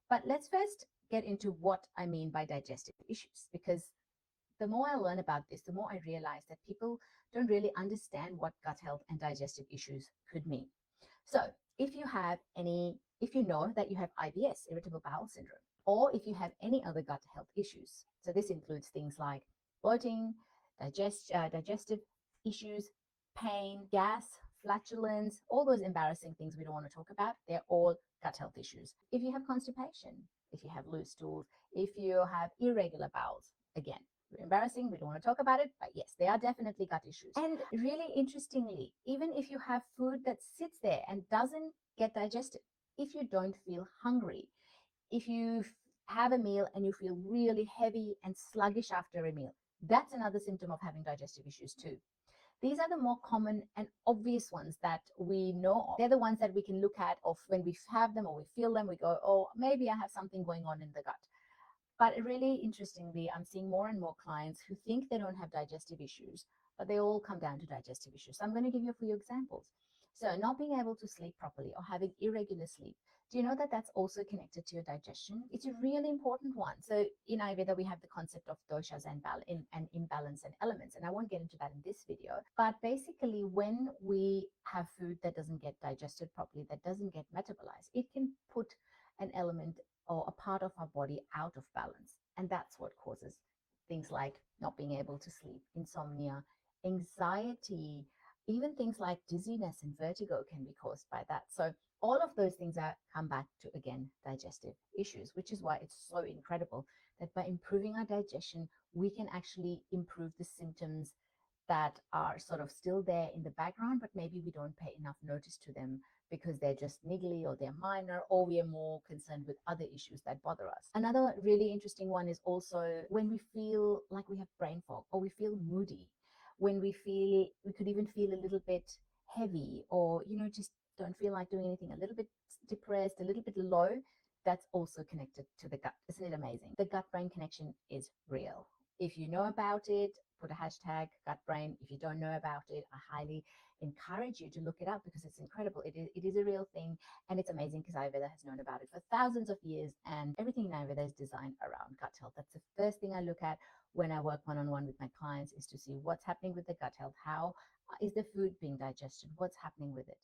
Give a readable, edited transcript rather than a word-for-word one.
But let's first get into what I mean by digestive issues, because the more I learn about this, the more I realize that people don't really understand what gut health and digestive issues could mean. So if you have if you know that you have IBS, irritable bowel syndrome, or if you have any other gut health issues, so this includes things like bloating, digestive issues, pain, gas, flatulence, all those embarrassing things we don't want to talk about, they're all gut health issues. If you have constipation, if you have loose stools, if you have irregular bowels, again, embarrassing, we don't want to talk about it, but yes, they are definitely gut issues. And really interestingly, even if you have food that sits there and doesn't get digested, if you don't feel hungry, if you have a meal and you feel really heavy and sluggish after a meal, that's another symptom of having digestive issues too. These are the more common and obvious ones that we know of. They're the ones that we can look at, or when we have them or we feel them, we go, oh, maybe I have something going on in the gut. But really interestingly, I'm seeing more and more clients who think they don't have digestive issues, but they all come down to digestive issues. So I'm going to give you a few examples. So not being able to sleep properly or having irregular sleep. Do you know that that's also connected to your digestion? It's a really important one. So in Ayurveda, we have the concept of doshas and imbalance and elements. And I won't get into that in this video. But basically, when we have food that doesn't get digested properly, that doesn't get metabolized, it can put an element or a part of our body out of balance. And that's what causes things like not being able to sleep, insomnia, anxiety, even things like dizziness and vertigo can be caused by that. So all of those things come back to, again, digestive issues, which is why it's so incredible that by improving our digestion, we can actually improve the symptoms that are sort of still there in the background, but maybe we don't pay enough notice to them because they're just niggly or they're minor, or we are more concerned with other issues that bother us. Another really interesting one is also when we feel like we have brain fog or we feel moody, when we could even feel a little bit heavy, or, just don't feel like doing anything, a little bit depressed, a little bit low. That's also connected to the gut. Isn't it amazing? The gut-brain connection is real. If you know about it, put a hashtag gut brain. If you don't know about it, I highly encourage you to look it up because it's incredible. It is a real thing, and it's amazing because Ayurveda has known about it for thousands of years, and everything in Ayurveda is designed around gut health. That's the first thing I look at when I work one-on-one with my clients, is to see what's happening with the gut health. How is the food being digested? What's happening with it?